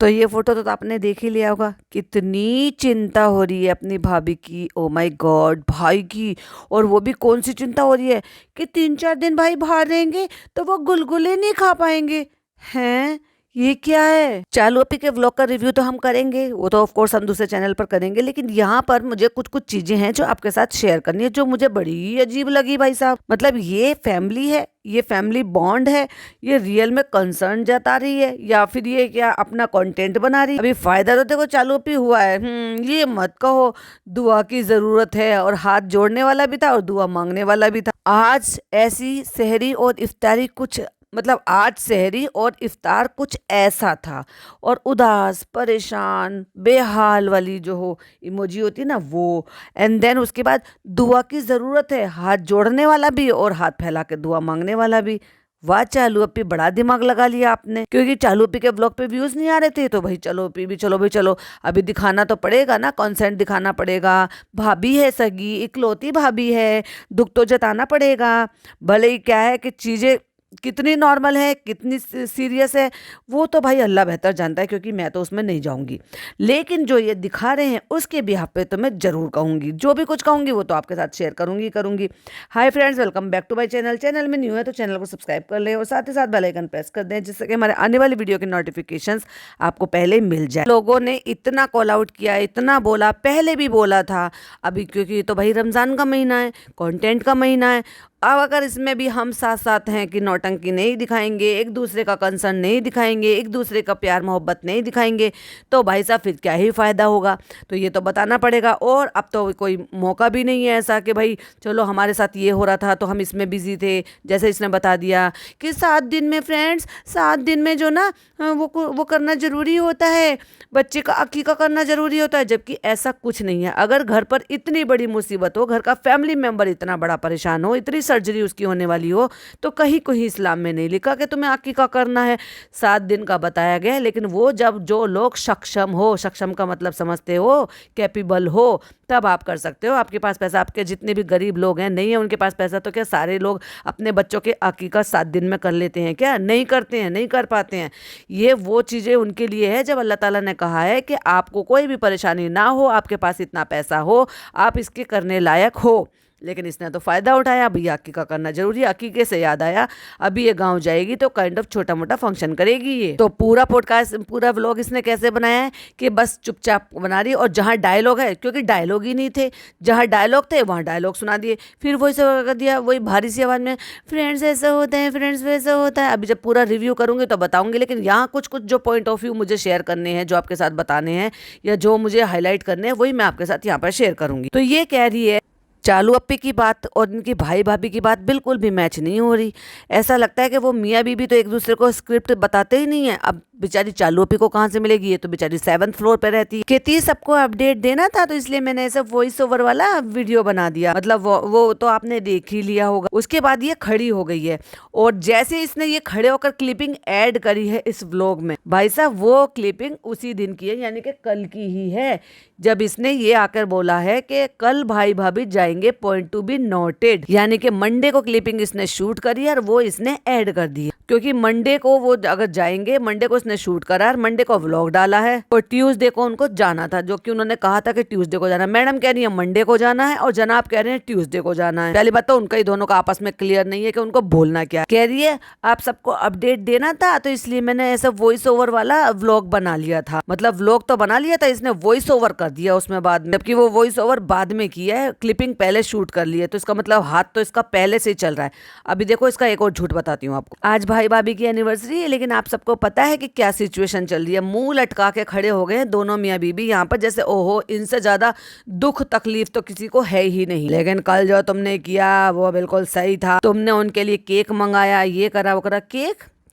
तो ये फोटो तो आपने देख ही लिया होगा, कितनी चिंता हो रही है अपनी भाभी की, ओ माय गॉड भाई की। और वो भी कौन सी चिंता हो रही है कि 3-4 दिन भाई बाहर रहेंगे तो वो गुलगुले नहीं खा पाएंगे। हैं, ये क्या है। चालू अपी के व्लॉग का रिव्यू तो हम करेंगे, वो तो ऑफ कोर्स हम दूसरे चैनल पर करेंगे, लेकिन यहाँ पर मुझे कुछ कुछ चीजें हैं जो आपके साथ शेयर करनी है, जो मुझे बड़ी अजीब लगी भाई साहब। मतलब ये फैमिली है, ये फैमिली बॉन्ड है, ये रियल में कंसर्न जता रही है या फिर ये क्या अपना कंटेंट बना रही है। अभी फायदा तो देखो चालू भी हुआ है, ये मत कहो। दुआ की जरूरत है, और हाथ जोड़ने वाला भी था और दुआ मांगने वाला भी था। आज ऐसी सहरी और इफ्तारी कुछ, मतलब आज सहरी और इफ्तार कुछ ऐसा था, और उदास परेशान बेहाल वाली जो हो इमोजी होती है ना वो। एंड देन उसके बाद दुआ की ज़रूरत है, हाथ जोड़ने वाला भी और हाथ फैला के दुआ मांगने वाला भी। वाह चालू अपी, बड़ा दिमाग लगा लिया आपने, क्योंकि चालू अपी के ब्लॉग पे व्यूज नहीं आ रहे थे, तो भाई चलो अपी भी, चलो भाई चलो, अभी दिखाना तो पड़ेगा ना, कॉन्सेंट दिखाना पड़ेगा। भाभी है सगी, इकलौती भाभी है, दुख तो जताना पड़ेगा। भले ही क्या है कि चीज़ें कितनी नॉर्मल है, कितनी सीरियस है, वो तो भाई अल्लाह बेहतर जानता है, क्योंकि मैं तो उसमें नहीं जाऊंगी। लेकिन जो ये दिखा रहे हैं उसके बिहाफ पे तो मैं जरूर कहूंगी, जो भी कुछ कहूंगी वो तो आपके साथ शेयर करूंगी करूंगी। Hi friends, welcome back to my channel. Channel में न्यू है तो चैनल को सब्सक्राइब कर लें और साथ ही साथ बेल आइकन प्रेस कर दें, जिससे कि हमारे आने वाली वीडियो के नोटिफिकेशंस आपको पहले मिल जाए। लोगों ने इतना कॉल आउट किया, इतना बोला, पहले भी बोला था, अभी क्योंकि ये तो भाई रमज़ान का महीना है, कंटेंट का महीना है। अब अगर इसमें भी हम साथ साथ हैं कि नौटंकी नहीं दिखाएंगे, एक दूसरे का कंसर्न नहीं दिखाएंगे, एक दूसरे का प्यार मोहब्बत नहीं दिखाएंगे, तो भाई साहब फिर क्या ही फ़ायदा होगा। तो ये तो बताना पड़ेगा। और अब तो कोई मौका भी नहीं है ऐसा कि भाई चलो हमारे साथ ये हो रहा था तो हम इसमें बिजी थे, जैसे इसने बता दिया कि 7 दिन में फ्रेंड्स, 7 दिन में जो ना वो करना ज़रूरी होता है, बच्चे का अकीका करना ज़रूरी होता है, जबकि ऐसा कुछ नहीं है। अगर घर पर इतनी बड़ी मुसीबत हो, घर का फैमिली मेम्बर इतना बड़ा परेशान हो, इतनी सर्जरी उसकी होने वाली हो, तो कहीं कहीं इस्लाम में नहीं लिखा कि तुम्हें अकीका करना है। 7 दिन का बताया गया है, लेकिन वो जब जो लोग सक्षम हो, सक्षम का मतलब समझते हो, कैपेबल हो, तब आप कर सकते हो। आपके पास पैसा, आपके जितने भी गरीब लोग हैं नहीं है उनके पास पैसा, तो क्या सारे लोग अपने बच्चों के अकीका 7 दिन में कर लेते हैं क्या? नहीं करते हैं, नहीं कर पाते हैं। ये वो चीज़ें उनके लिए है जब अल्लाह ताला ने कहा है कि आपको कोई भी परेशानी ना हो, आपके पास इतना पैसा हो, आप इसके करने लायक हो। लेकिन इसने तो फ़ायदा उठाया। अभी अकीका करना जरूरी है। अकीके से याद आया, अभी ये गांव जाएगी तो काइंड ऑफ छोटा मोटा फंक्शन करेगी ये। तो पूरा पॉडकास्ट, पूरा व्लॉग इसने कैसे बनाया है कि बस चुपचाप बना रही है, और जहाँ डायलॉग है, क्योंकि डायलॉग ही नहीं थे, जहाँ डायलॉग थे वहाँ डायलॉग सुना दिए, फिर वही सब कर दिया, वही भारी सी आवाज़ में, फ्रेंड्स ऐसा होता है, फ्रेंड्स वैसा होता है। अभी जब पूरा रिव्यू करूँगी तो बताऊँगी, लेकिन यहाँ कुछ कुछ जो पॉइंट ऑफ व्यू मुझे शेयर करने हैं, जो आपके साथ बताने हैं या जो मुझे हाईलाइट करने हैं, वही मैं आपके साथ यहाँ पर शेयर करूँगी। तो ये कह रही है चालू अप्पी की बात और इनकी भाई भाभी की बात बिल्कुल भी मैच नहीं हो रही। ऐसा लगता है कि वो मियाँ बीबी तो एक दूसरे को स्क्रिप्ट बताते ही नहीं है। अब बेचारी चालू अप्पी को कहाँ से मिलेगी, ये तो बेचारी 7th फ्लोर पे रहती है। कहती सबको अपडेट देना था, तो इसलिए मैंने ऐसा वॉइस ओवर वाला वीडियो बना दिया। मतलब वो तो आपने देख ही लिया होगा। उसके बाद ये खड़ी हो गई है, और जैसे इसने ये खड़े होकर क्लिपिंग ऐड करी है इस व्लॉग में, भाई साहब वो क्लिपिंग उसी दिन की है, यानी कि कल की ही है, जब इसने ये आकर बोला है कि कल भाई भाभी जाएंगे, पॉइंट टू बी नोटेड। यानी कि मंडे को क्लिपिंग इसने शूट करी है और वो इसने ऐड कर दी है, क्योंकि मंडे को वो अगर जाएंगे, मंडे को इसने शूट करा और मंडे को व्लॉग डाला है, और ट्यूसडे को उनको जाना था, जो कि उन्होंने कहा था कि ट्यूसडे को जाना। मैडम कह रही है मंडे को जाना है और जनाब कह रहे हैं ट्यूसडे को जाना है। पहली बात तो उनका ही दोनों का आपस में क्लियर नहीं है कि उनको बोलना क्या। कह रही है आप सबको अपडेट देना था, तो इसलिए मैंने ऐसा वॉइस ओवर वाला व्लॉग बना लिया था। मतलब व्लॉग तो बना लिया था, इसने वॉइस ओवर कर दिया उसमें बाद में, जबकि वो वॉइस ओवर बाद में किया है, क्लिपिंग पहले शूट कर ली है। तो इसका मतलब हाथ तो इसका पहले से ही चल रहा है। अभी देखो इसका एक और झूठ बताती हूँ आपको। आज भाई भाभी की एनिवर्सरी है, लेकिन आप सबको पता है कि क्या सिचुएशन चल रही है। मुंह लटका के खड़े हो गए दोनों मियाँ बीबी यहाँ पर, जैसे ओहो इनसे ज्यादा दुख तकलीफ तो किसी को है ही नहीं। लेकिन कल जो तुमने किया वो बिल्कुल सही था। तुमने उनके लिए केक मंगाया, ये करा वो करा।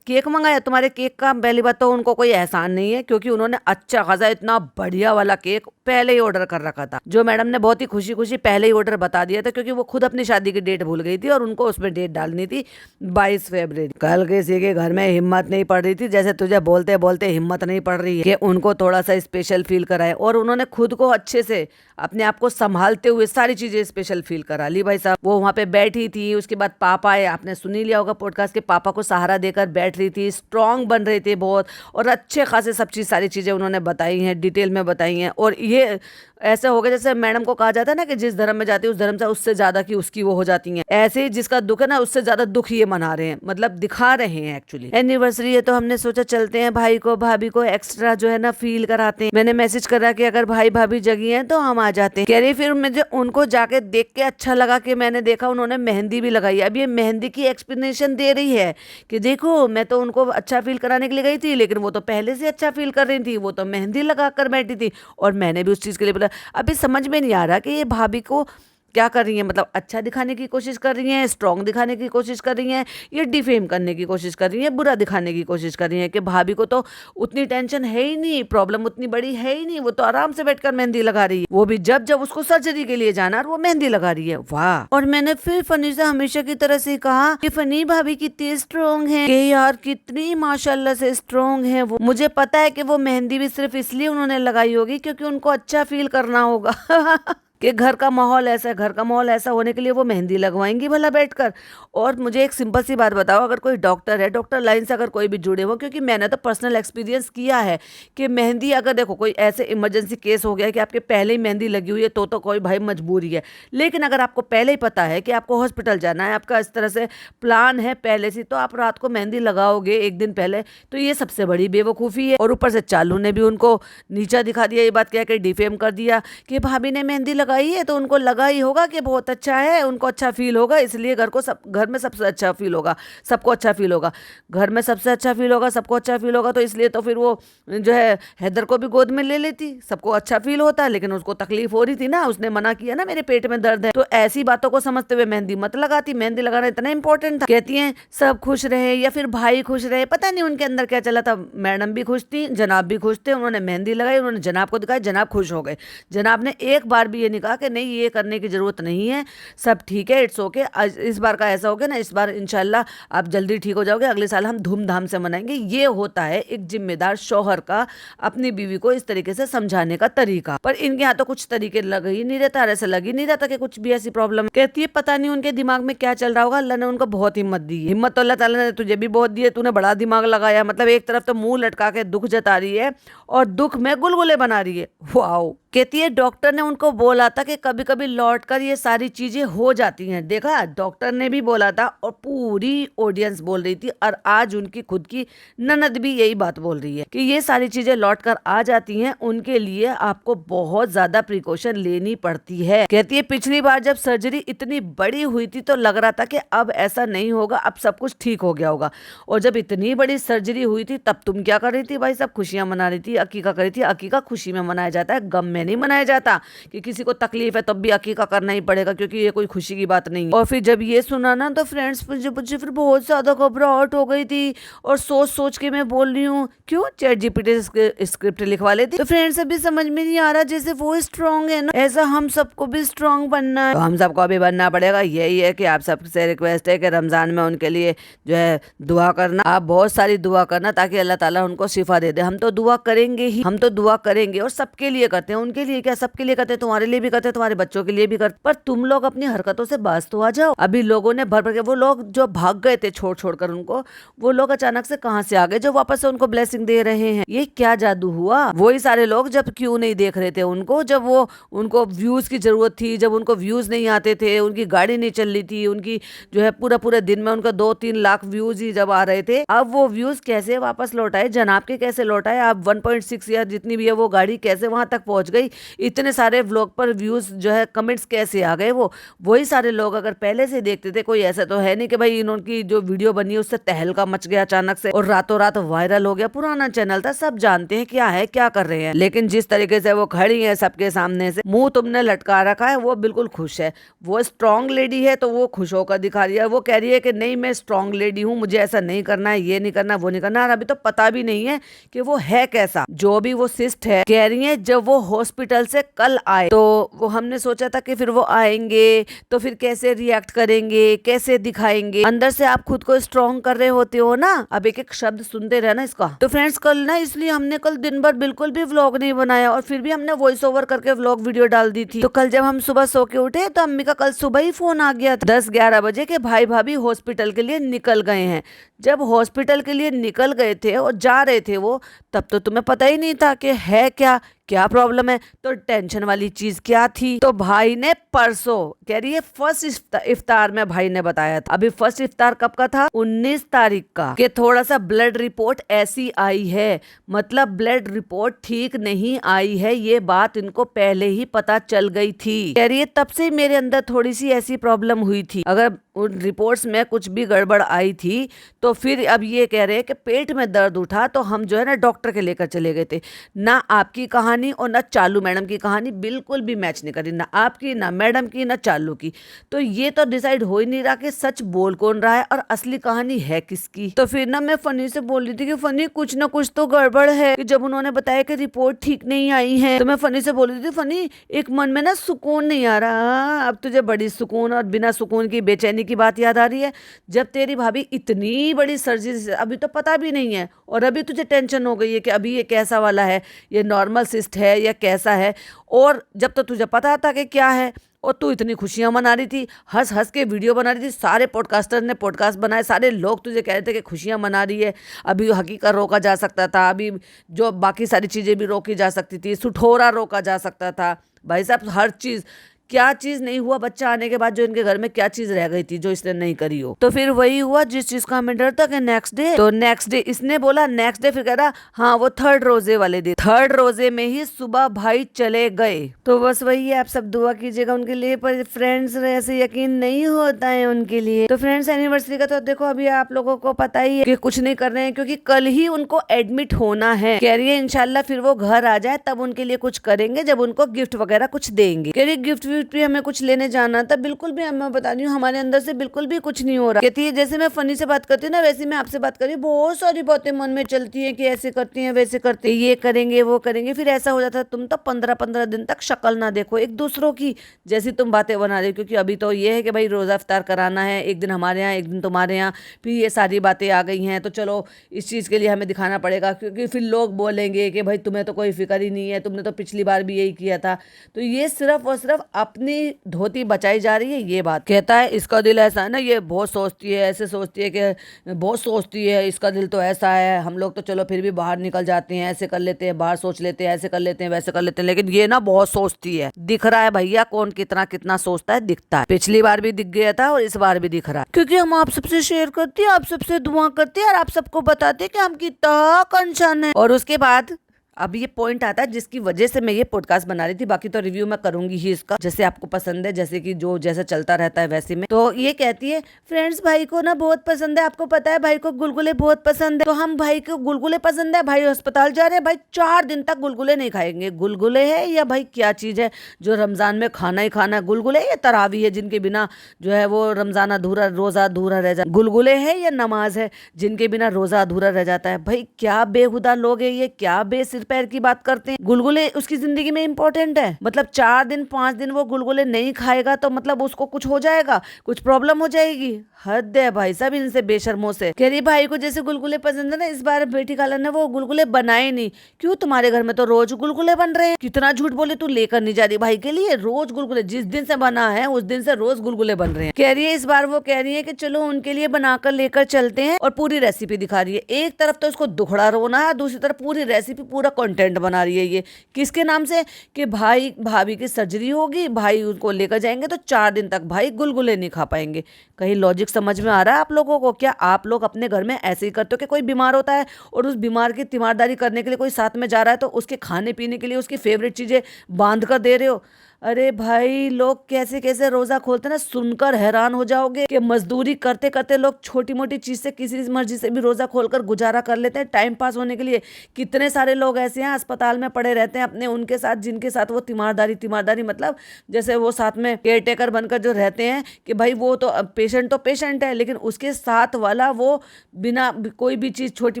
केक मंगाया, तुम्हारे केक का पहली बात तो उनको कोई एहसान नहीं है, क्योंकि उन्होंने अच्छा खासा इतना बढ़िया वाला केक पहले ही ऑर्डर कर रखा था, जो मैडम ने बहुत ही खुशी खुशी पहले ही ऑर्डर बता दिया था, क्योंकि वो खुद अपनी शादी की डेट भूल गई थी और उनको उसमें डेट डालनी थी 22 फरवरी। कल किसी के घर में हिम्मत नहीं पड़ रही थी, जैसे तुझे बोलते बोलते हिम्मत नहीं पड़ रही है कि उनको थोड़ा सा स्पेशल फील कराए, और उन्होंने खुद को अच्छे से अपने आप को संभालते हुए सारी चीजें स्पेशल फील करा ली भाई साहब। वो वहां पे बैठी थी, उसके बाद पापा आए, आपने सुन ही लिया होगा पॉडकास्ट के, पापा को सहारा देकर बैठ रही थी, स्ट्रांग बन रहे थे बहुत, और अच्छे खासे सब चीज सारी चीजें उन्होंने बताई हैं, डिटेल में बताई हैं। और ये ऐसे हो गया जैसे मैडम को कहा जाता है ना कि जिस धर्म में जाती है उस धर्म से उससे ज्यादा की उसकी वो हो जाती हैं, ऐसे ही जिसका दुख है ना उससे ज्यादा दुख ये मना रहे हैं, मतलब दिखा रहे हैं। एक्चुअली एनिवर्सरी है तो हमने सोचा चलते हैं भाई को भाभी को एक्स्ट्रा जो है ना फील कराते हैं। मैंने मैसेज करा कि अगर भाई भाभी जगी हैं तो हम आ जाते हैं। कह रही फिर मुझे उनको जाके देख के अच्छा लगा कि मैंने देखा उन्होंने मेहंदी भी लगाई। अब ये मेहंदी की एक्सप्लेनेशन दे रही है कि देखो मैं तो उनको अच्छा फील कराने के लिए गई थी, लेकिन वो तो पहले से अच्छा फील कर रही थी, वो तो मेहंदी लगा कर बैठी थी और मैंने भी उस चीज के लिए बोला। अभी समझ में नहीं आ रहा कि ये भाभी को क्या कर रही हैं, मतलब अच्छा दिखाने की कोशिश कर रही हैं, स्ट्रांग दिखाने की कोशिश कर रही हैं, या डिफेम करने की कोशिश कर रही हैं, बुरा दिखाने की कोशिश कर रही हैं कि भाभी को तो उतनी टेंशन है ही नहीं, प्रॉब्लम उतनी बड़ी है ही नहीं, वो तो आराम से बैठकर मेहंदी लगा रही है, वो भी जब जब उसको सर्जरी के लिए जाना और वो मेहंदी लगा रही है। वाह। और मैंने फिर फनी से हमेशा की तरह से कहा कि फनी भाभी कितनी स्ट्रांग है, कि यार कितनी माशाल्लाह से स्ट्रांग है वो। मुझे पता है कि वो मेहंदी भी सिर्फ इसलिए उन्होंने लगाई होगी क्योंकि उनको अच्छा फील करना होगा कि घर का माहौल ऐसा है, घर का माहौल ऐसा होने के लिए वो मेहंदी लगवाएंगी भला बैठकर। और मुझे एक सिंपल सी बात बताओ, अगर कोई डॉक्टर है, डॉक्टर लाइन से अगर कोई भी जुड़े हो, क्योंकि मैंने तो पर्सनल एक्सपीरियंस किया है कि मेहंदी अगर देखो कोई ऐसे इमरजेंसी केस हो गया है कि आपके पहले ही मेहंदी लगी हुई है तो कोई भाई मजबूरी है, लेकिन अगर आपको पहले ही पता है कि आपको हॉस्पिटल जाना है, आपका इस तरह से प्लान है पहले से, तो आप रात को मेहंदी लगाओगे एक दिन पहले, तो ये सबसे बड़ी बेवकूफ़ी है। और ऊपर से चालू ने भी उनको नीचा दिखा दिया, ये बात कह के डिफेम कर दिया कि भाभी ने मेहंदी लगाई है तो उनको लगा ही होगा कि बहुत अच्छा है, उनको अच्छा फील होगा, इसलिए घर में सबसे अच्छा फील होगा, सबको अच्छा फील होगा, घर में सबसे अच्छा फील होगा, सबको अच्छा फील होगा, तो इसलिए तो फिर वो जो है हैदर को भी गोद में ले लेती, सबको अच्छा फील होता, लेकिन उसको तकलीफ हो रही थी ना, उसने मना किया ना मेरे पेट में दर्द है। तो ऐसी बातों को समझते हुए मेहंदी मत लगाती, मेहंदी लगाना इतना इंपॉर्टेंट था। कहती हैं सब खुश रहे या फिर भाई खुश रहे, पता नहीं उनके अंदर क्या चला था। मैडम भी खुश थी, जनाब भी खुश थे, उन्होंने मेहंदी लगाई, उन्होंने जनाब को दिखाई, जनाब खुश हो गए। जनाब ने एक बार भी ये नहीं कहा कि नहीं ये करने की जरूरत नहीं है, सब ठीक है, इट्स ओके। इस बार का ऐसा हो गया ना, इस बार इंशाल्लाह आप जल्दी ठीक हो जाओगे, अगले साल हम धूमधाम से मनाएंगे। ये होता है एक जिम्मेदार शौहर का अपनी बीवी को इस तरीके से समझाने का तरीका। पर इनके यहाँ तो कुछ तरीके लग ही नहीं रहता, ऐसा लग ही नहीं रहता कि कुछ भी ऐसी प्रॉब्लम। कहती है पता नहीं उनके दिमाग में क्या चल रहा होगा, अल्लाह ने उनको बहुत हिम्मत दी है। हिम्मत तो अल्लाह ताला ने तुझे भी बहुत दी है, तूने बड़ा दिमाग लगाया। मतलब एक तरफ तो मुंह लटका के दुख जता रही है और दुख में गुलगुले बना रही है। वाओ। कहती है डॉक्टर ने उनको बोला था कि कभी कभी लौट कर ये सारी चीजें हो जाती हैं। देखा, डॉक्टर ने भी बोला था और पूरी ऑडियंस बोल रही थी, और आज उनकी खुद की ननद भी यही बात बोल रही है कि ये सारी चीजें लौट कर आ जाती हैं, उनके लिए आपको बहुत ज्यादा प्रिकॉशन लेनी पड़ती है। कहती है पिछली बार जब सर्जरी इतनी बड़ी हुई थी तो लग रहा था कि अब ऐसा नहीं होगा, अब सब कुछ ठीक हो गया होगा, और जब इतनी बड़ी सर्जरी हुई थी तब तुम क्या कर रही थी भाई? सब खुशियां मना रही थी, अकीका कर रही थी। अकीका खुशी में मनाया जाता है, गम में नहीं मनाया जाता। कि किसी को तकलीफ है तब भी अकीका करना ही पड़ेगा, क्योंकि ये कोई खुशी की बात नहीं है। और फिर जब ये सुना ना तो फ्रेंड्स मुझे फिर बहुत ज्यादा घबराहट हो गई थी, और सोच सोच के मैं बोल रही हूँ क्यों चैट जीपीटी स्क्रिप्ट लिखवा लेती। तो फ्रेंड्स अभी समझ में नहीं आ रहा, जैसे वो स्ट्रांग है ना, ऐसा हम सबको भी स्ट्रांग बनना है। तो हम सबको अभी बनना पड़ेगा। यही है कि आप सबसे रिक्वेस्ट है कि रमजान में उनके लिए जो है दुआ करना, आप बहुत सारी दुआ करना ताकि अल्लाह ताला उनको शिफा दे दे। हम तो दुआ करेंगे ही, हम तो दुआ करेंगे और सबके लिए करते हैं। उनके लिए क्या, सबके लिए करते हैं, तुम्हारे लिए भी करते हैं, तुम्हारे बच्चों के लिए भी करते। पर तुम लोग अपनी हरकतों से बाज तो आ जाओ। अभी लोगों ने भर भर के, वो लोग जो भाग गए थे छोड़ छोड़ कर उनको, वो लोग अचानक से कहां से आ गए जो वापस से उनको ब्लेसिंग दे रहे हैं? ये क्या जादू हुआ? वही सारे लोग जब क्यों नहीं देख रहे थे उनको, जब वो उनको व्यूज की जरूरत थी, जब उनको व्यूज नहीं आते थे, उनकी गाड़ी नहीं चल रही थी, उनकी जो है पूरा पूरा दिन में उनका 2-3 लाख व्यूज ही जब आ रहे थे, अब वो व्यूज कैसे वापस लौटाए? जनाब के कैसे लौटाए? आप 1.6 या जितनी भी है वो गाड़ी कैसे वहां तक पहुंच गई? इतने सारे व्लॉग पर व्यूज जो है कमेंट्स कैसे आ गए? वो वही सारे लोग अगर पहले से देखते थे, कोई ऐसा तो है नहीं कि भाई इनकी जो वीडियो बनी है उससे तहलका मच गया अचानक से और रातों रात वायरल हो गया। पुराना चैनल था, सब जानते हैं क्या है क्या कर रहे हैं, लेकिन जिस तरीके से वो खड़ी है सबके सामने से मुंह तुमने लटका रखा है, वो बिल्कुल खुश है। वो स्ट्रांग लेडी है तो वो खुश होकर दिखा रही है। वो कह रही है कि नहीं मैं स्ट्रांग लेडी हूँ, मुझे ऐसा नहीं करना है, ये नहीं करना, वो नहीं करना। और अभी तो पता भी नहीं है कि वो है कैसा। जो भी वो सिस्ट है, कह रही है जब वो हॉस्पिटल से कल आए। तो वो हमने सोचा था कि फिर वो आएंगे तो फिर कैसे रिएक्ट करेंगे, कैसे दिखाएंगे। अंदर से आप खुद को स्ट्रॉन्ग कर रहे होते हो ना, अब एक एक शब्द सुनते रहना इसका। तो फ्रेंड्स कल ना, इसलिए हमने कल दिन भर बिल्कुल भी व्लॉग नहीं बनाया और फिर भी हमने वॉइस ओवर करके व्लॉग वीडियो डाल दी थी। तो कल जब हम सुबह सो के उठे तो अम्मी का कल सुबह ही फोन आ गया था 10-11 बजे के भाई भाभी हॉस्पिटल के लिए निकल गए हैं। जब हॉस्पिटल के लिए निकल गए थे और जा रहे थे वो, तब तो तुम्हें पता ही नहीं था कि है क्या क्या प्रॉब्लम है। तो टेंशन वाली चीज क्या थी, तो भाई ने परसों, कह रही है फर्स्ट इफ्तार में भाई ने बताया था। अभी फर्स्ट इफ्तार कब का था, 19 तारीख का, कि थोड़ा सा ब्लड रिपोर्ट ऐसी आई है, मतलब ब्लड रिपोर्ट ठीक नहीं आई है। ये बात इनको पहले ही पता चल गई थी। कह रही है तब से मेरे अंदर थोड़ी सी ऐसी प्रॉब्लम हुई थी। अगर उन रिपोर्ट्स में कुछ भी गड़बड़ आई थी तो फिर अब ये कह रहे हैं कि पेट में दर्द उठा तो हम जो है ना डॉक्टर के लेकर चले गए थे। ना आपकी कहानी और ना चालू मैडम की कहानी बिल्कुल भी मैच नहीं करी, ना आपकी ना मैडम की ना चालू की। तो ये तो डिसाइड हो ही नहीं रहा कि सच बोल कौन रहा है और असली कहानी है किसकी। तो फिर ना मैं फनी से बोल रही थी कि फनी कुछ ना कुछ तो गड़बड़ है, कि जब उन्होंने बताया कि रिपोर्ट ठीक नहीं आई है तो मैं फनी से बोल रही थी, फनी एक मन में ना सुकून नहीं आ रहा। अब तुझे बड़ी सुकून और बिना सुकून की बेचैनी की बात याद आ रही है। जब तेरी भाभी इतनी बड़ी सर्जरी अभी तो पता भी नहीं है और अभी तुझे टेंशन हो गई है कि अभी ये कैसा वाला है, ये नॉर्मल सिस्ट है या कैसा है। और जब तो तुझे पता था कि क्या है और तू इतनी खुशियां मना रही थी, हंस हंस के वीडियो बना रही थी, सारे पॉडकास्टर ने पॉडकास्ट बनाए, सारे लोग तुझे कह रहे थे कि खुशियां मना रही है। अभी हकीकत रोका जा सकता था, अभी जो बाकी सारी चीज़ें भी रोकी जा सकती थी, सुठोरा रोका जा सकता था। भाई साहब हर चीज़, क्या चीज नहीं हुआ बच्चा आने के बाद जो इनके घर में क्या चीज रह गई थी जो इसने नहीं करी हो। तो फिर वही हुआ जिस चीज का हमें डर था कि नेक्स्ट डे, तो नेक्स्ट डे इसने बोला नेक्स्ट डे, फिर कह रहा हाँ वो थर्ड रोजे वाले दिन, थर्ड रोजे में ही सुबह भाई चले गए। तो बस वही है, आप सब दुआ कीजिएगा उनके लिए। पर फ्रेंड्स ऐसे यकीन नहीं होता है उनके लिए। तो फ्रेंड्स एनिवर्सरी का तो देखो अभी आप लोगों को पता ही है कि कुछ नहीं कर रहे हैं, क्योंकि कल ही उनको एडमिट होना है। कह रही है इंशाल्लाह फिर वो घर आ जाए तब उनके लिए कुछ करेंगे, जब उनको गिफ्ट वगैरह कुछ देंगे। कह रही गिफ्ट भी हमें कुछ लेने जाना था, बिल्कुल भी मैं बता रही हूँ हमारे अंदर से बिल्कुल भी कुछ नहीं हो रहा। कहती है जैसे मैं फनी से बात करती हूँ ना वैसे मैं आपसे बात कर रही हूँ, बहुत सारी बातें मन में चलती हैं कि ऐसे करती हैं वैसे करते हैं, ये करेंगे वो करेंगे। फिर ऐसा हो जाता है तुम तो 15-15 दिन तक शक्ल ना देखो एक दूसरों की, जैसी तुम बातें बना रही हो। क्योंकि अभी तो ये है कि भाई रोजा इफ्तार कराना है, एक दिन हमारे यहाँ एक दिन तुम्हारे यहाँ, फिर ये सारी बातें आ गई हैं तो चलो इस चीज़ के लिए हमें दिखाना पड़ेगा, क्योंकि फिर लोग बोलेंगे कि भाई तुम्हें तो कोई फिक्र ही नहीं है, तुमने तो पिछली बार भी यही किया था। तो ये सिर्फ और सिर्फ अपनी धोती बचाई जा रही है ये बात। कहता है इसका दिल ऐसा है ना, ये बहुत सोचती है, ऐसे सोचती है कि बहुत सोचती है, इसका दिल तो ऐसा है। हम लोग तो चलो फिर भी बाहर निकल जाते हैं, ऐसे कर लेते हैं, बाहर सोच लेते हैं, ऐसे कर लेते हैं, वैसे कर लेते हैं, लेकिन ये ना बहुत सोचती है। दिख रहा है भैया कौन कितना कितना सोचता है, दिखता है। पिछली बार भी दिख गया था और इस बार भी दिख रहा है, क्योंकि हम आप सबसे शेयर करते हैं, आप सबसे दुआ करते हैं और आप सबको बताते हैं कि हम कितना कंसर्न है। और उसके बाद अब ये पॉइंट आता है जिसकी वजह से मैं ये पॉडकास्ट बना रही थी। बाकी तो रिव्यू मैं करूंगी ही इसका, जैसे आपको पसंद है, जैसे कि जो जैसा चलता रहता है वैसे में। तो ये कहती है फ्रेंड्स भाई को ना बहुत पसंद है, आपको पता है भाई को गुलगुले बहुत पसंद है, तो हम भाई को गुलगुले पसंद है, भाई अस्पताल जा रहे हैं, भाई 4 दिन तक गुलगुले नहीं खाएंगे। गुलगुले है या भाई क्या चीज है जो रमजान में खाना ही खाना है? गुलगुले या तरावी है जिनके बिना जो है वो रमजान अधूरा, रोजा अधूरा रह जाता? गुलगुले है या नमाज है जिनके बिना रोजा अधूरा रह जाता है? भाई क्या बेहुदा लोग है ये, क्या बेसिर पैर की बात करते हैं। गुलगुले उसकी जिंदगी में इंपॉर्टेंट है, मतलब 4 दिन 5 दिन वो गुलगुले नहीं खाएगा तो मतलब उसको कुछ हो जाएगा, कुछ प्रॉब्लम हो जाएगी। हद है भाई साहब इनसे बेशर्मों से। कह रही भाई को जैसे गुलगुले पसंद है ना, इस बार बेटी खाला ने वो गुलगुले बनाए नहीं। क्यों, तुम्हारे घर में तो रोज गुलगुले बन रहे हैं। कितना झूठ बोले, तू लेकर नहीं जा रही भाई के लिए? रोज गुलगुले जिस दिन से बना है उस दिन से रोज गुलगुले बन रहे हैं। कह रही है इस बार वो कह रही है कि चलो उनके लिए बनाकर लेकर चलते हैं, और पूरी रेसिपी दिखा रही है। एक तरफ तो उसको दुखड़ा रोना है, दूसरी तरफ पूरी रेसिपी पूरा कंटेंट बना रही है। ये किसके नाम से? कि भाई भाभी की सर्जरी होगी, भाई उनको लेकर जाएंगे तो 4 दिन तक भाई गुलगुले नहीं खा पाएंगे। कहीं लॉजिक समझ में आ रहा है आप लोगों को? क्या आप लोग अपने घर में ऐसे ही करते हो कि कोई बीमार होता है और उस बीमार की तीमारदारी करने के लिए कोई साथ में जा रहा है तो उसके खाने पीने के लिए उसकी फेवरेट चीजें बांध कर दे रहे हो? अरे भाई लोग कैसे कैसे रोजा खोलते हैं ना, सुनकर हैरान हो जाओगे कि मजदूरी करते करते लोग छोटी मोटी चीज से किसी मर्जी से भी रोजा खोलकर गुजारा कर लेते हैं टाइम पास होने के लिए। कितने सारे लोग ऐसे हैं अस्पताल में पड़े रहते हैं अपने उनके साथ, जिनके साथ वो तीमारदारी तीमारदारी मतलब जैसे वो साथ में केयर टेकर बनकर जो रहते हैं कि भाई वो तो पेशेंट है, लेकिन उसके साथ वाला वो बिना कोई भी चीज छोटी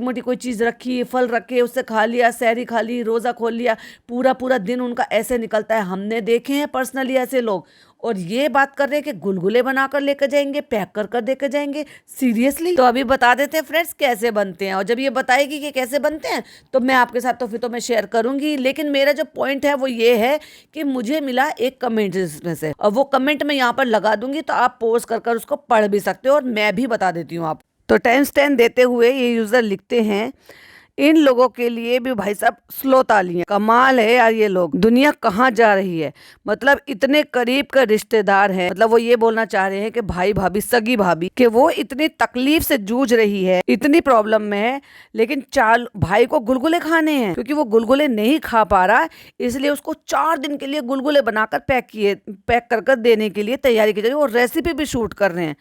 मोटी कोई चीज रखी, फल रखे, उससे खा लिया, सहरी खा ली, रोजा खोल लिया, पूरा पूरा दिन उनका ऐसे निकलता है। हमने देखे हैं पर्सनली ऐसे लोग, और ये बात कर रहे हैं कि गुलगुले बनाकर लेकर जाएंगे, पैक कर कर देकर जाएंगे। सीरियसली? तो अभी बता देते हैं फ्रेंड्स कैसे बनते हैं, और जब ये बताएगी कि कैसे बनते हैं तो मैं आपके साथ तो फिर तो मैं शेयर करूंगी। लेकिन मेरा जो पॉइंट है वो ये है कि मुझे मिला एक कमेंट इसमें से, और वो कमेंट मैं यहाँ पर लगा दूंगी, तो आप पोज कर कर उसको पढ़ भी सकते हो, और मैं भी बता देती हूँ आप। तो टाइम स्टैम्प देते हुए ये यूजर लिखते हैं, इन लोगों के लिए भी भाई साहब स्लो तालियां। कमाल है यार, ये लोग दुनिया कहाँ जा रही है। मतलब इतने करीब के रिश्तेदार हैं, मतलब वो ये बोलना चाह रहे हैं कि भाई भाभी, सगी भाभी, कि वो इतनी तकलीफ से जूझ रही है, इतनी प्रॉब्लम में है, लेकिन चाल भाई को गुलगुले खाने हैं, क्योंकि वो गुलगुले नहीं खा पा रहा, इसलिए उसको 4 दिन के लिए गुलगुले बनाकर पैक कर कर देने के लिए तैयारी की जा रही है। वो रेसिपी भी शूट कर रहे हैं।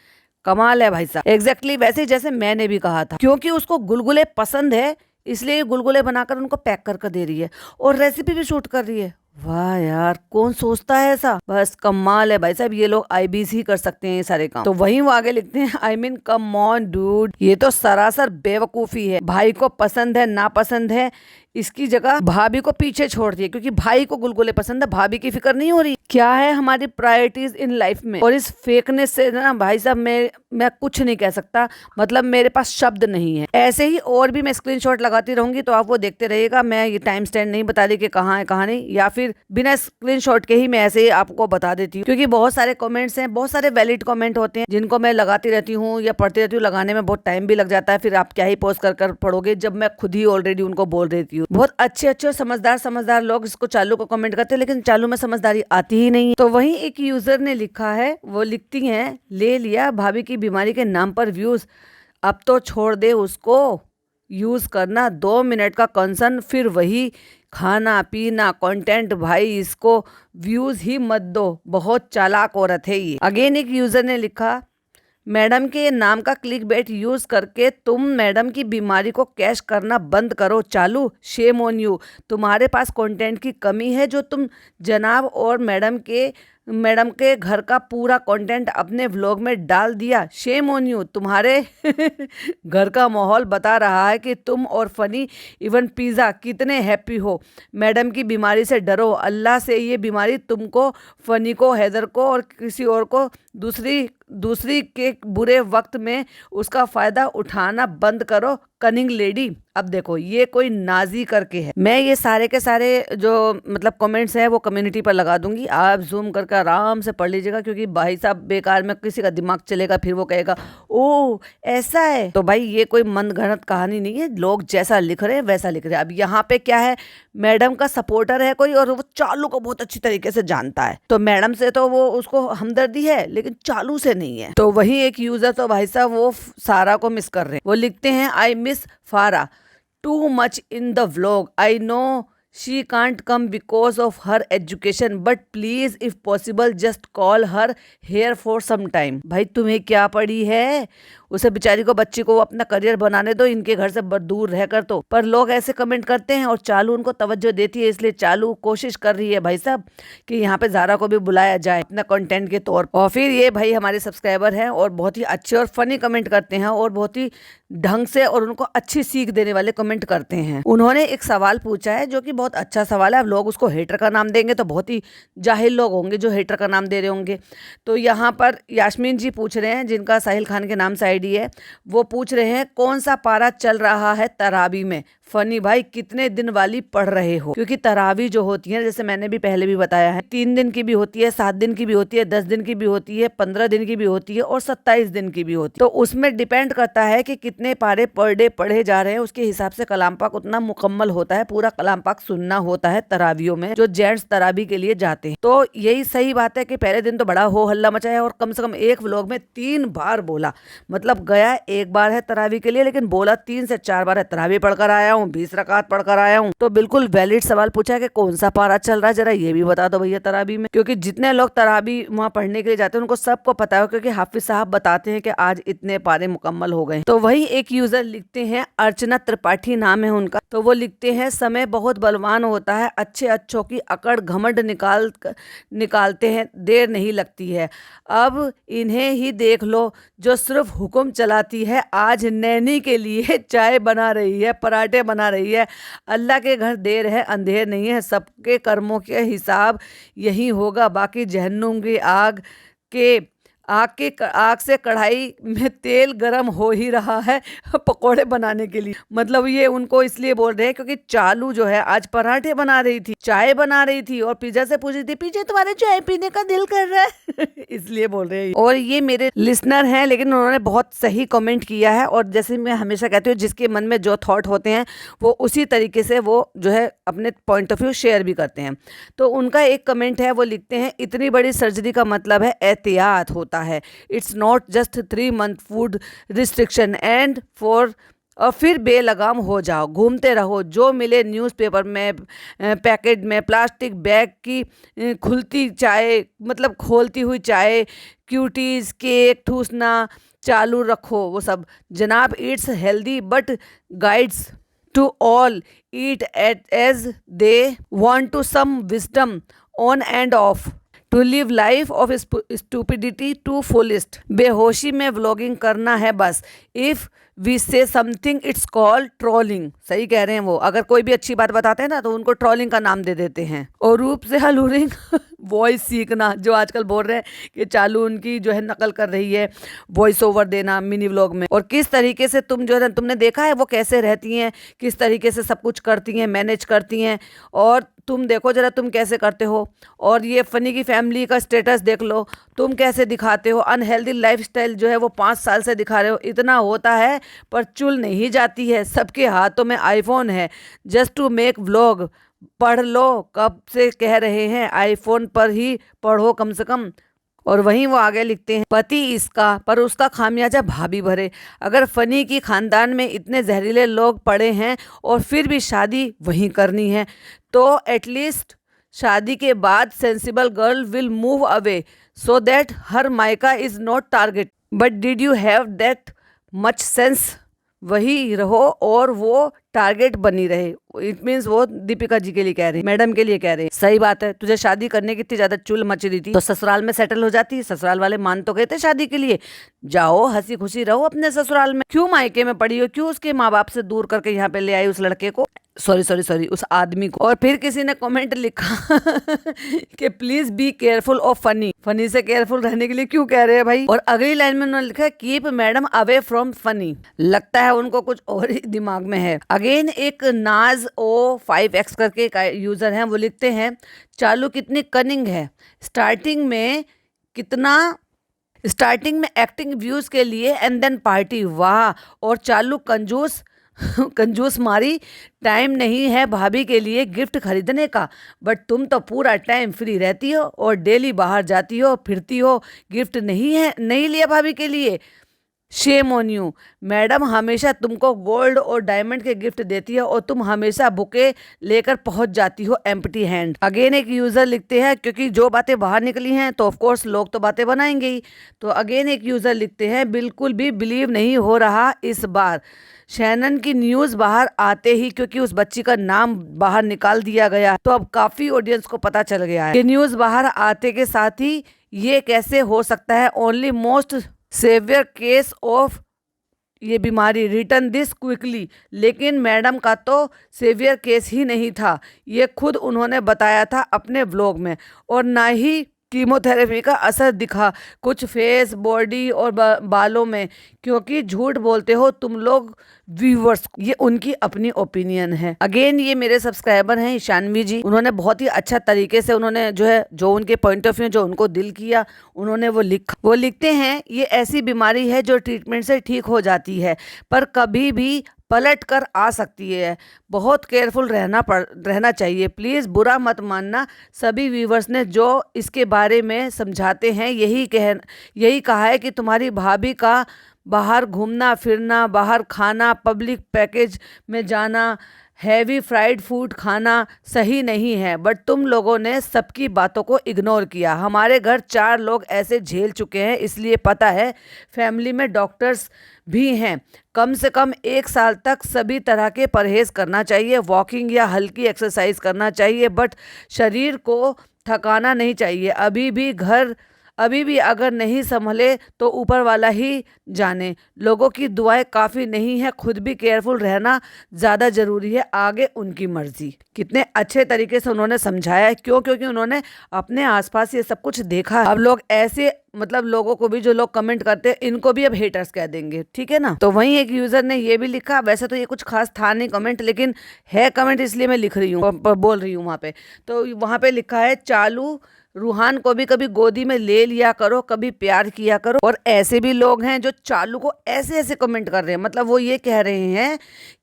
कमाल है भाई साहब। एग्जैक्टली वैसे जैसे मैंने भी कहा था, क्योंकि उसको गुलगुले पसंद है इसलिए गुलगुले बनाकर उनको पैक कर कर दे रही है, और रेसिपी भी शूट कर रही है। वाह यार, कौन सोचता है ऐसा। बस कमाल है भाई साहब, ये लोग आईबीसी कर सकते हैं ये सारे काम। तो वहीं वो आगे लिखते हैं, I mean come on dude, ये तो सरासर बेवकूफी है। भाई को पसंद है ना पसंद है, इसकी जगह भाभी को पीछे छोड़ दिए, क्योंकि भाई को गुलगुले पसंद है, भाभी की फिक्र नहीं हो रही। क्या है हमारी प्रायोरिटीज इन लाइफ में। और इस फेकनेस से ना भाई साहब मैं कुछ नहीं कह सकता, मतलब मेरे पास शब्द नहीं है। ऐसे ही और भी मैं स्क्रीनशॉट लगाती रहूंगी, तो आप वो देखते रहिएगा। मैं ये टाइम स्टैम्प नहीं बता रही कि कहाँ है कहाँ नहीं, या फिर बिना स्क्रीनशॉट के ही मैं ऐसे ही आपको बता देती हूँ, क्योंकि बहुत सारे कमेंट्स हैं, बहुत सारे वैलिड कमेंट होते हैं, जिनको मैं लगाती रहती हूँ या पढ़ती रहती हूँ। लगाने में बहुत टाइम भी लग जाता है, फिर आप क्या ही पोस्ट कर कर पढ़ोगे, जब मैं खुद ही ऑलरेडी उनको बोल देती हूँ। बहुत अच्छे अच्छे और समझदार लोग इसको चालू को कमेंट करते हैं, लेकिन चालू में समझदारी आती ही नहीं है। तो वहीं एक यूजर ने लिखा है, वो लिखती हैं, ले लिया भाभी की बीमारी के नाम पर व्यूज, अब तो छोड़ दे उसको यूज करना, 2 मिनट का कंसर्न, फिर वही खाना पीना कंटेंट। भाई इसको व्यूज ही मत दो, बहुत चालाक औरत है ये। अगेन एक यूजर ने लिखा, मैडम के नाम का क्लिक बेट यूज करके तुम मैडम की बीमारी को कैश करना बंद करो चालू, शेम ऑन यू। तुम्हारे पास कंटेंट की कमी है जो तुम जनाब और मैडम के घर का पूरा कंटेंट अपने व्लॉग में डाल दिया, शेम ऑन यू। तुम्हारे घर का माहौल बता रहा है कि तुम और फनी इवन पिज़्ज़ा कितने हैप्पी हो। मैडम की बीमारी से डरो, अल्लाह से ये बीमारी तुमको, फनी को, हैदर को और किसी और को दूसरी के बुरे वक्त में उसका फ़ायदा उठाना बंद करो, कनिंग लेडी। अब देखो ये कोई नाजी करके है। मैं ये सारे के सारे जो मतलब कमेंट्स हैं वो कम्युनिटी पर लगा दूंगी, आप जूम करके आराम से पढ़ लीजिएगा, क्योंकि भाई साहब बेकार में किसी का दिमाग चलेगा, फिर वो कहेगा ओ ऐसा है। तो भाई ये कोई मनगढ़ंत कहानी नहीं है, लोग जैसा लिख रहे हैं वैसा लिख रहे हैं। अब यहाँ पे क्या है, मैडम का सपोर्टर है कोई, और वो चालू को बहुत अच्छी तरीके से जानता है, तो मैडम से तो वो उसको हमदर्दी है, लेकिन चालू से नहीं है। तो वही एक यूजर तो भाई साहब वो सारा को मिस कर रहे हैं। वो लिखते हैं, आई मिस फारा too much in the vlog. I know she can't come because of her education, but please if possible just call her here for some time. भाई तुम्हें क्या पड़ी है, उसे बेचारी को, बच्ची को अपना करियर बनाने दो, इनके घर से दूर रहकर। तो पर लोग ऐसे कमेंट करते हैं, और चालू उनको तवज्जो देती है, इसलिए चालू कोशिश कर रही है भाई साहब कि यहाँ पे ज़ारा को भी बुलाया जाए अपना कंटेंट के तौर पर। और फिर ये भाई हमारे सब्सक्राइबर हैं और बहुत ही अच्छे और फनी कमेंट करते हैं, और बहुत ही ढंग से और उनको अच्छी सीख देने वाले कमेंट करते हैं। उन्होंने एक सवाल पूछा है जो कि बहुत अच्छा सवाल है। अब लोग उसको हेटर का नाम देंगे तो बहुत ही जाहिल लोग होंगे जो हेटर का नाम दे रहे होंगे। तो यहाँ पर यास्मीन जी पूछ रहे हैं, जिनका साहिल खान के नाम से आईडी है, वो पूछ रहे हैं कौन सा पारा चल रहा है तरावी में। फनी भाई कितने दिन वाली पढ़ रहे हो, क्योंकि तरावी जो होती है, जैसे मैंने भी पहले भी बताया है, 3 दिन की भी होती है, 7 दिन की भी होती है, 10 दिन की भी होती है, 15 दिन की भी होती है, और 27 दिन की भी होती है। तो उसमें डिपेंड करता है कि कितने पारे पर डे पढ़े जा रहे हैं, उसके हिसाब से कलाम पाक उतना मुकम्मल होता है। पूरा कलाम पाक सुनना होता है तरावियों में, जो जेंट्स तरावी के लिए जाते हैं। तो यही सही बात है कि पहले दिन तो बड़ा हो हल्ला मचाया, और कम से कम एक व्लॉग में 3 बार बोला, मतलब गया 1 बार है तरावी के लिए, लेकिन बोला 3 से 4 बार है, तरावी पढ़कर आया हूँ, 20 रकात पढ़ कर आया हूँ। तो बिल्कुल वैलिड सवाल पूछा है कि कौन सा पारा चल रहा है, जरा ये भी बता दो भैया तराबी में। क्योंकि जितने लोग तराबी वहाँ पढ़ने के लिए जाते हैं उनको सबको पता है, क्योंकि हाफिज साहब बताते हैं कि आज इतने पारे मुकम्मल हो गए। तो वही एक यूजर लिखते हैं, अर्चना त्रिपाठी नाम है उनका, तो वो लिखते हैं समय बहुत बलवान होता है, अच्छे अच्छों की अकड़ घमंड निकालते हैं, देर नहीं लगती है। अब इन्हें ही देख लो जो सिर्फ हुक्म चलाती है, आज नैनी के लिए चाय बना रही है, पराठे बना रही है। अल्लाह के घर देर है अंधेर नहीं है, सबके कर्मों के हिसाब यही होगा, बाकी जहन्नुम की आग से कढ़ाई में तेल गरम हो ही रहा है पकोड़े बनाने के लिए। मतलब ये उनको इसलिए बोल रहे हैं क्योंकि चालू जो है आज पराठे बना रही थी, चाय बना रही थी और पिज्जा से पूछ रही थी पिज्जा तुम्हारे चाय पीने का दिल कर रहा है इसलिए बोल रहे हैं। और ये मेरे लिसनर हैं, लेकिन उन्होंने बहुत सही कमेंट किया है। और जैसे मैं हमेशा कहती हूँ, जिसके मन में जो थॉट होते हैं वो उसी तरीके से वो जो है अपने पॉइंट ऑफ व्यू शेयर भी करते हैं। तो उनका एक कमेंट है, वो लिखते हैं इतनी बड़ी सर्जरी का मतलब है एहतियात होता है, it's not just 3 month food restriction and for और फिर बेलगाम हो जाओ, घूमते रहो, जो मिले न्यूज़पेपर में, पैकेट में, प्लास्टिक बैग की खुलती चाय, मतलब खोलती हुई चाय, क्यूटीज, केक ठूसना चालू रखो वो सब। जनाब it's healthy but guides to all eat at as they want to some wisdom on and off to live life of stupidity to fullest. बेहोशी में व्लॉगिंग करना है बस। If we say something it's called trolling. सही कह रहे हैं वो, अगर कोई भी अच्छी बात बताते हैं ना तो उनको ट्रोलिंग का नाम दे देते हैं। और रूप से हलूरिंग वॉइस सीखना, जो आजकल बोल रहे हैं कि चालू उनकी जो है नकल कर रही है, वॉइस ओवर देना मिनी व्लॉग में। और किस तरीके से तुम जो है तुमने देखा है वो कैसे रहती हैं, किस तरीके से सब कुछ करती हैं, मैनेज करती हैं। और तुम देखो जरा तुम कैसे करते हो। और ये फनी की फैमिली का स्टेटस देख लो, तुम कैसे दिखाते हो। अनहेल्दी लाइफस्टाइल जो है वो 5 साल से दिखा रहे हो। इतना होता है पर चुल नहीं जाती है, सबके हाथों में आईफोन है, जस्ट टू मेक व्लॉग। पढ़ लो, कब से कह रहे हैं आईफोन पर ही पढ़ो कम से कम। और वहीं वो आगे लिखते हैं पति इसका पर उसका खामियाजा भाभी भरे। अगर फनी की खानदान में इतने जहरीले लोग पड़े हैं और फिर भी शादी वहीं करनी है तो एटलीस्ट शादी के बाद sensible girl will move away so that her मायका is not target. But did you have that much sense? वही रहो और वो टारगेट बनी रहे। इट मीन्स वो दीपिका जी के लिए कह रहे हैं, मैडम के लिए कह रहे हैं। सही बात है, तुझे शादी करने की इतनी ज्यादा चुल मच रही थी तो ससुराल में सेटल हो जाती। ससुराल वाले मान तो गए थे शादी के लिए, जाओ हंसी खुशी रहो अपने ससुराल में। क्यों मायके में पड़ी हो, क्यों उसके माँ बाप से दूर करके यहाँ पे ले आई उस लड़के को, सॉरी उस आदमी को। और फिर किसी ने कमेंट लिखा कि please be careful of funny. Funny से केयरफुल रहने के लिए क्यों कह रहे हैं भाई। और अगली लाइन में उन्होंने लिखा keep madam away from funny. लगता है उनको कुछ और ही दिमाग में है। अगेन एक नाज ओ 5x करके एक यूजर हैं, वो लिखते हैं चालू कितनी कनिंग है, स्टार्टिंग में एक्टिंग व्यूज के लिए एंड देन पार्टी। वाह। और चालू कंजूस मारी, टाइम नहीं है भाभी के लिए गिफ्ट खरीदने का, बट तुम तो पूरा टाइम फ्री रहती हो और डेली बाहर जाती हो फिरती हो, गिफ्ट नहीं लिया भाभी के लिए। Shame on you. मैडम हमेशा तुमको गोल्ड और डायमंड के गिफ्ट देती है और तुम हमेशा बुके लेकर पहुंच जाती हो एम्प्टी हैंड। अगेन एक यूजर लिखते हैं क्योंकि जो बातें बाहर निकली हैं तो ऑफ कोर्स लोग तो बातें बनाएंगे ही। तो अगेन एक यूजर लिखते हैं बिल्कुल भी बिलीव नहीं हो रहा इस बार शैनन की न्यूज़ बाहर आते ही, क्योंकि उस बच्ची का नाम बाहर निकाल दिया गया तो अब काफ़ी ऑडियंस को पता चल गया है कि न्यूज़ बाहर आते के साथ ही ये कैसे हो सकता है। Only most severe case of ये बीमारी रिटर्न दिस क्विकली। लेकिन मैडम का तो सेवियर केस ही नहीं था, ये खुद उन्होंने बताया था अपने व्लॉग में। और ना ही कीमोथेरेपी का असर दिखा कुछ फेस, बॉडी और बालों में, क्योंकि झूठ बोलते हो तुम लोग व्यूवर्स। ये उनकी अपनी ओपिनियन है। अगेन ये मेरे सब्सक्राइबर हैं ईशानवी जी, उन्होंने बहुत ही अच्छा तरीके से उन्होंने जो उनके पॉइंट ऑफ व्यू जो उनको दिल किया उन्होंने वो लिखते हैं ये ऐसी बीमारी है जो ट्रीटमेंट से ठीक हो जाती है पर कभी भी पलट कर आ सकती है। बहुत केयरफुल रहना चाहिए। प्लीज़ बुरा मत मानना। सभी व्यूवर्स ने जो इसके बारे में समझाते हैं यही कहा है कि तुम्हारी भाभी का बाहर घूमना फिरना, बाहर खाना, पब्लिक पैकेज में जाना, हैवी फ्राइड फूड खाना सही नहीं है, बट तुम लोगों ने सबकी बातों को इग्नोर किया। हमारे घर 4 लोग ऐसे झेल चुके हैं, इसलिए पता है। फैमिली में डॉक्टर्स भी हैं। कम से कम 1 साल तक सभी तरह के परहेज करना चाहिए, वॉकिंग या हल्की एक्सरसाइज करना चाहिए, बट शरीर को थकाना नहीं चाहिए। अभी भी अगर नहीं संभले तो ऊपर वाला ही जाने। लोगों की दुआएं काफ़ी नहीं है, खुद भी केयरफुल रहना ज़्यादा ज़रूरी है, आगे उनकी मर्जी। कितने अच्छे तरीके से उन्होंने समझाया है। क्यों? क्योंकि उन्होंने अपने आसपास ये सब कुछ देखा है। अब लोग ऐसे मतलब लोगों को भी, जो लोग कमेंट करते हैं, इनको भी अब हेटर्स कह देंगे, ठीक है ना। तो वहीं एक यूजर ने ये भी लिखा, वैसे तो ये कुछ खास था नहीं कमेंट, लेकिन है कमेंट इसलिए मैं लिख रही हूँ, बोल रही हूँ वहाँ पे। तो वहाँ पे लिखा है, चालू रूहान को भी कभी गोदी में ले लिया करो, कभी प्यार किया करो। और ऐसे भी लोग हैं जो चालू को ऐसे ऐसे कमेंट कर रहे हैं, मतलब वो ये कह रहे हैं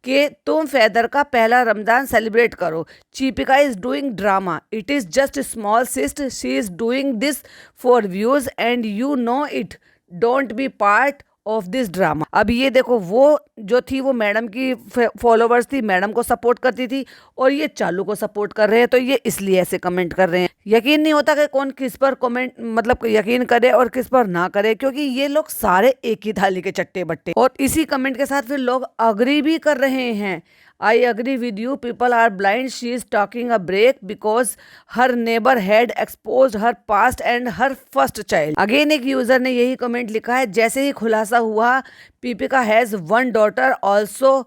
कि तुम फैदर का पहला रमजान सेलिब्रेट करो। चीपिका is doing drama, it is just small cyst, she is doing this for views and you know it, don't be part of this drama. अब ये देखो, वो जो थी वो मैडम की फॉलोवर्स थी, मैडम को सपोर्ट करती थी, और ये चालू को सपोर्ट कर रहे हैं। तो ये इसलिए ऐसे कमेंट कर रहे हैं। यकीन नहीं होता कि कौन किस पर कमेंट मतलब यकीन करे और किस पर ना करे, क्योंकि ये लोग सारे एक ही थाली के चट्टे बट्टे। और इसी कमेंट के साथ फिर लोग अग्री भी कर रहे हैं। I agree with you, people are blind, she is talking a break because her neighbour had expose her past and her first child. Again एक यूजर ने यही कमेंट लिखा है, जैसे ही खुलासा हुआ पीपिका has 1 daughter also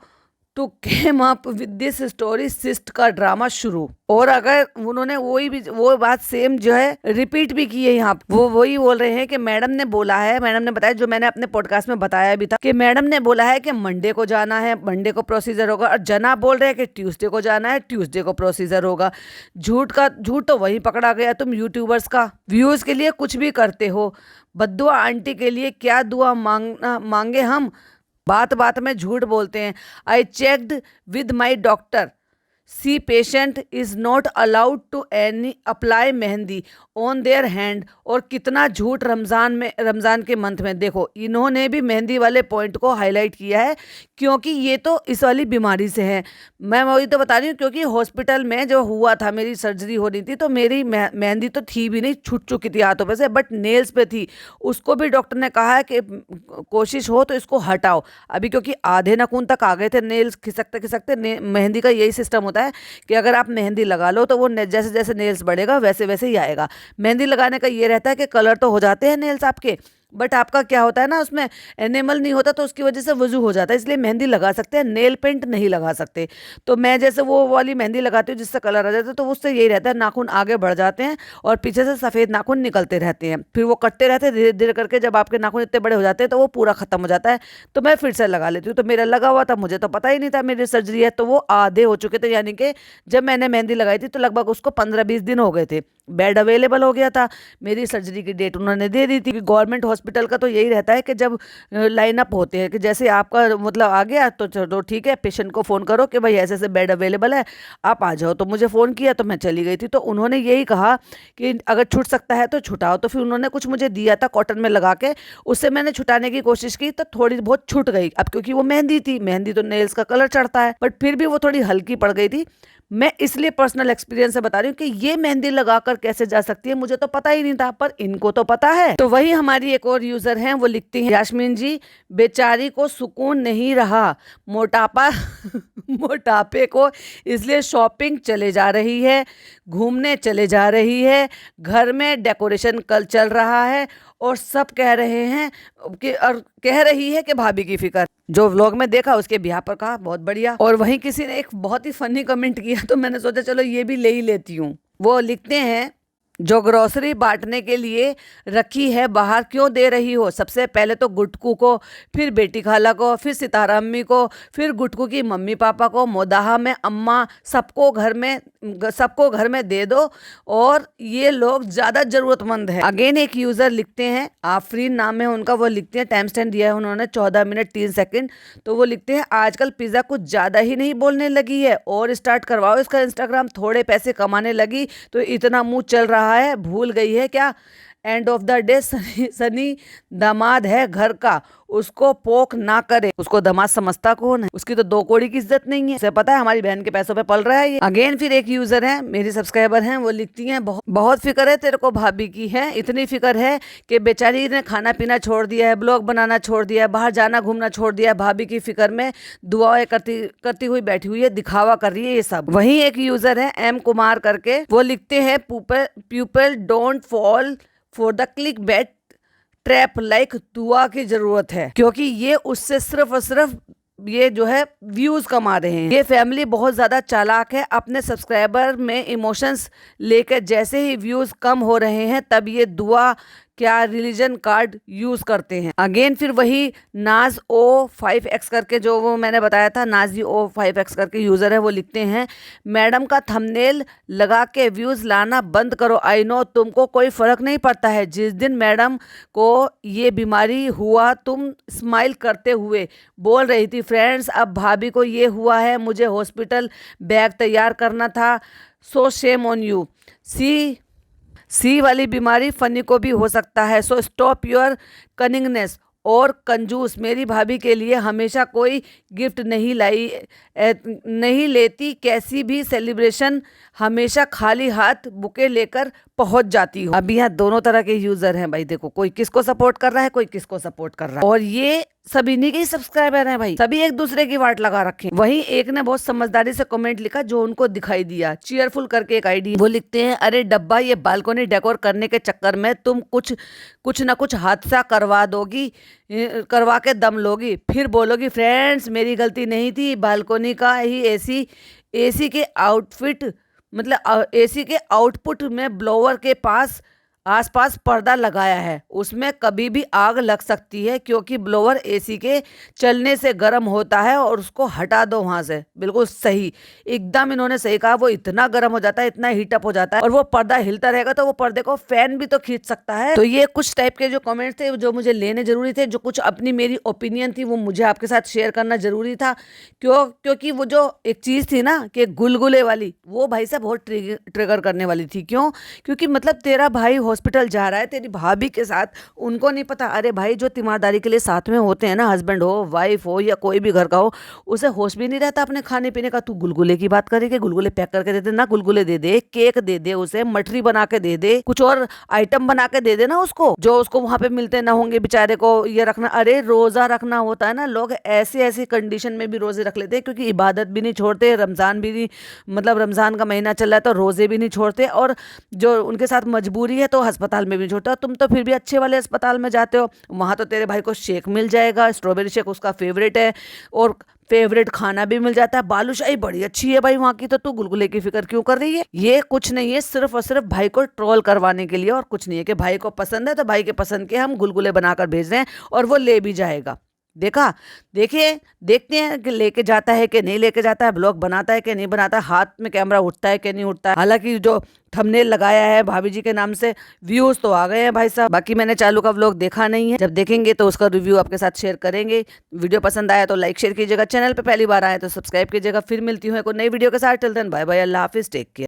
to came up with this story, cyst का ड्रामा शुरू। और अगर उन्होंने वो बात सेम जो है रिपीट भी की है यहाँ, वो वही बोल रहे हैं कि मैडम ने बोला है, मैडम ने बताया, जो मैंने अपने पॉडकास्ट में बताया भी था, कि मैडम ने बोला है कि मंडे को जाना है, मंडे को प्रोसीजर होगा, और जना बोल रहे हैं कि ट्यूसडे को जाना है, ट्यूसडे को प्रोसीजर होगा। झूठ तो वही पकड़ा गया। तुम यूट्यूबर्स का व्यूज के लिए कुछ भी करते हो, बद्दुआ आंटी के लिए क्या दुआ मांगे हम, बात बात में झूठ बोलते हैं। I checked with my doctor, see patient is not allowed to any apply mehndi on their hand. और कितना झूठ रमज़ान के मंथ में। देखो, इन्होंने भी मेहंदी वाले पॉइंट को हाईलाइट किया है, क्योंकि ये तो इस वाली बीमारी से है। मैं वही तो बता रही हूँ, क्योंकि हॉस्पिटल में जो हुआ था, मेरी सर्जरी हो रही थी, तो मेरी मेहंदी तो थी भी नहीं, छूट चुकी थी हाथों पे से, बट नेल्स पे थी। उसको भी डॉक्टर ने कहा है कि कोशिश हो तो इसको हटाओ। अभी क्योंकि आधे नाखून तक आ गए थे, नेल्स खिसकते खिसकते। मेहंदी का यही सिस्टम होता है कि अगर आप मेहंदी लगा लो तो वो जैसे जैसे नेल्स बढ़ेगा वैसे वैसे ही आएगा। मेहंदी लगाने का ये रहता है कि कलर तो हो जाते हैं नेल्स आपके, बट आपका क्या होता है ना, उसमें एनिमल नहीं होता, तो उसकी वजह से वजू हो जाता है। इसलिए मेहंदी लगा सकते हैं, नेल पेंट नहीं लगा सकते। तो मैं जैसे वो वाली मेहंदी लगाती हूँ जिससे कलर आ जाता है, तो उससे यही रहता है, नाखून आगे बढ़ जाते हैं और पीछे से सफ़ेद नाखून निकलते रहते हैं। फिर वो कटते रहते हैं धीरे धीरे करके, जब आपके नाखून इतने बड़े हो जाते हैं तो वो पूरा खत्म हो जाता है। तो मैं फिर से लगा लेती हूँ। तो मेरा लगा हुआ था, मुझे तो पता ही नहीं था मेरी सर्जरी है, तो वो आधे हो चुके थे। यानी कि जब मैंने मेहंदी लगाई थी तो लगभग उसको 15-20 दिन हो गए थे। बेड अवेलेबल हो गया था, मेरी सर्जरी की डेट उन्होंने दे दी थी। गवर्नमेंट हॉस्पिटल का तो यही रहता है कि जब लाइन अप होते हैं कि जैसे आपका मतलब आ गया तो चलो ठीक है, पेशेंट को फ़ोन करो कि भाई ऐसे ऐसे बेड अवेलेबल है, आप आ जाओ। तो मुझे फ़ोन किया तो मैं चली गई थी। तो उन्होंने यही कहा कि अगर छूट सकता है तो छुटाओ। तो फिर उन्होंने कुछ मुझे दिया था कॉटन में लगा के, उससे मैंने छुटाने की कोशिश की तो थोड़ी बहुत छूट गई। अब क्योंकि वो मेहंदी थी, मेहंदी तो नेल्स का कलर चढ़ता है, बट फिर भी वो थोड़ी हल्की पड़ गई थी। मैं इसलिए पर्सनल एक्सपीरियंस से बता रही हूँ कि ये मेहंदी लगाकर कैसे जा सकती है, मुझे तो पता ही नहीं था, पर इनको तो पता है। तो वही हमारी एक और यूजर हैं, वो लिखती हैं, यास्मीन जी, बेचारी को सुकून नहीं रहा, मोटापा मोटापे को, इसलिए शॉपिंग चले जा रही है, घूमने चले जा रही है, घर में डेकोरेशन कल चल रहा है, और सब कह रहे हैं कि, और कह रही है कि भाभी की फिक्र। जो व्लॉग में देखा उसके ब्याह पर कहा बहुत बढ़िया। और वहीं किसी ने एक बहुत ही फनी कमेंट किया, तो मैंने सोचा चलो ये भी ले ही लेती हूँ। वो लिखते हैं, जो ग्रोसरी बांटने के लिए रखी है बाहर क्यों दे रही हो? सबसे पहले तो गुटकू को, फिर बेटी खाला को, फिर सितारा अम्मी को, फिर गुटकू की मम्मी पापा को, मोदाहा में अम्मा, सबको घर में दे दो, और ये लोग ज़्यादा ज़रूरतमंद है। अगेन एक यूज़र लिखते हैं, आफरीन नाम है उनका, वो लिखते हैं, टाइम स्टैम्प दिया है उन्होंने 14 मिनट 3 सेकंड। तो वो लिखते हैं, आजकल पिज़्ज़ा कुछ ज़्यादा ही नहीं बोलने लगी है, और स्टार्ट करवाओ इसका इंस्टाग्राम, थोड़े पैसे कमाने लगी तो इतना मुँह चल रहा है, भूल गई है क्या? End of the day Sunny Sunny दामाद है घर का, उसको पोक ना करे। उसको दामाद समझता कौन है? उसकी तो 2 कौड़ी की इज्जत नहीं है। उसे पता है हमारी बहन के पैसों पे पल रहा है ये। अगेन फिर एक यूजर है, मेरी सब्सक्राइबर हैं, वो लिखती हैं बहुत फिक्र है तेरे को भाभी की, है इतनी फिक्र है कि बेचारी ने खाना पीना छोड़ दिया है, ब्लॉग बनाना छोड़ दिया है, बाहर जाना घूमना छोड़ दिया है, भाभी की फिक्र में दुआएं करती हुई बैठी हुई है, दिखावा कर रही है ये सब। वहीं एक यूजर है एम कुमार करके, वो लिखते हैं people don't fall for the click bat trap, like दुआ की जरूरत है, क्योंकि ये उससे सिर्फ और सिर्फ ये जो है व्यूज कमा रहे हैं। ये फैमिली बहुत ज्यादा चालाक है, अपने सब्सक्राइबर में इमोशंस लेकर जैसे ही व्यूज कम हो रहे हैं तब ये दुआ क्या रिलीजन कार्ड यूज करते हैं। अगेन फिर वही नाज O5X करके, जो वो मैंने बताया था, नाजी O5X करके यूजर है, वो लिखते हैं मैडम का थंबनेल लगा के व्यूज लाना बंद करो। आई नो तुमको कोई फर्क नहीं पड़ता है, जिस दिन मैडम को ये बीमारी हुआ तुम स्माइल करते हुए बोल रही थी फ्रेंड्स अब भाभी को ये हुआ है, मुझे हॉस्पिटल बैग तैयार करना था, सो शेम ऑन यू। सी वाली बीमारी फनी को भी हो सकता है, सो स्टॉप योर कनिंगनेस। और कंजूस, मेरी भाभी के लिए हमेशा कोई गिफ्ट नहीं लेती, कैसी भी सेलिब्रेशन हमेशा खाली हाथ बुके लेकर पहुंच जाती हूँ। अब यहाँ दोनों तरह के यूजर हैं भाई, देखो कोई किसको सपोर्ट कर रहा है, कोई किसको सपोर्ट कर रहा है, और ये सभी इन्हीं के सब्सक्राइबर हैं भाई, सभी एक दूसरे की वाट लगा रखे। वहीं एक ने बहुत समझदारी से कमेंट लिखा जो उनको दिखाई दिया, चीयरफुल करके एक आईडी, वो लिखते हैं अरे डब्बा ये बालकोनी डेकोर करने के चक्कर में तुम कुछ ना कुछ हादसा करवा के दम लोगी, फिर बोलोगी फ्रेंड्स मेरी गलती नहीं थी, बालकोनी का ही एसी के आउटपुट में ब्लोअर के आसपास पर्दा लगाया है, उसमें कभी भी आग लग सकती है क्योंकि ब्लोअर एसी के चलने से गर्म होता है और उसको हटा दो वहां से। बिल्कुल सही, एकदम इन्होंने सही कहा, वो इतना गर्म हो जाता है, इतना हीटअप हो जाता है, और वो पर्दा हिलता रहेगा तो वो पर्दे को फैन भी तो खींच सकता है। तो ये कुछ टाइप के जो कमेंट्स थे जो मुझे लेने जरूरी थे, जो कुछ अपनी मेरी ओपिनियन थी वो मुझे आपके साथ शेयर करना जरूरी था। क्योंकि वो जो एक चीज थी ना कि गुलगुले वाली, वो भाई साहब बहुत ट्रिगर करने वाली थी। क्योंकि मतलब तेरा भाई हॉस्पिटल जा रहा है तेरी भाभी के साथ, उनको नहीं पता, अरे भाई जो तीमारदारी के लिए साथ में होते हैं ना, हस्बैंड हो वाइफ हो या कोई भी घर का हो, उसे होश भी नहीं रहता अपने खाने पीने का। तू गुलगुले की बात करेगी, गुलगुले पैक करके दे दे ना, गुलगुले दे दे, केक दे दे, उसे मठरी बना के दे दे, कुछ और आइटम बना के दे दे ना उसको, जो उसको वहां पे मिलते ना होंगे बेचारे को। ये रखना, अरे रोजा रखना होता है ना, लोग ऐसी कंडीशन में भी रोजे रख लेते हैं क्योंकि इबादत भी नहीं छोड़ते, रमजान भी नहीं, मतलब रमजान का महीना चल रहा है तो रोजे भी नहीं छोड़ते, और जो उनके साथ मजबूरी है तो अस्पताल में भी छोड़ते हो। तुम तो फिर भी अच्छे वाले अस्पताल में जाते हो, वहां तो तेरे भाई को शेक मिल जाएगा, स्ट्रॉबेरी शेक उसका फेवरेट है, और फेवरेट खाना भी मिल जाता है, बालूशाही बड़ी अच्छी है भाई वहां की, तो तू गुलगुले की फिक्र क्यों कर रही है? ये कुछ नहीं है, सिर्फ और सिर्फ भाई को ट्रोल करवाने के लिए, और कुछ नहीं है कि भाई को पसंद है तो भाई के पसंद के हम गुलगुले बनाकर भेज रहे हैं और वो ले भी जाएगा। देखते हैं कि लेके जाता है कि नहीं लेके जाता है, ब्लॉग बनाता है कि नहीं बनाता, हाथ में कैमरा उठता है कि नहीं उठता है। हालांकि जो थंबनेल लगाया है भाभी जी के नाम से, व्यूज तो आ गए हैं भाई साहब। बाकी मैंने चालू का व्लॉग देखा नहीं है, जब देखेंगे तो उसका रिव्यू आपके साथ शेयर करेंगे। वीडियो पसंद आया तो लाइक शेयर कीजिएगा, चैनल पे पहली बार आए तो सब्सक्राइब कीजिएगा। फिर मिलती हूँ एक नई वीडियो के साथ, टिल देन बाय बाय, अल्लाह हाफिज, टेक केयर।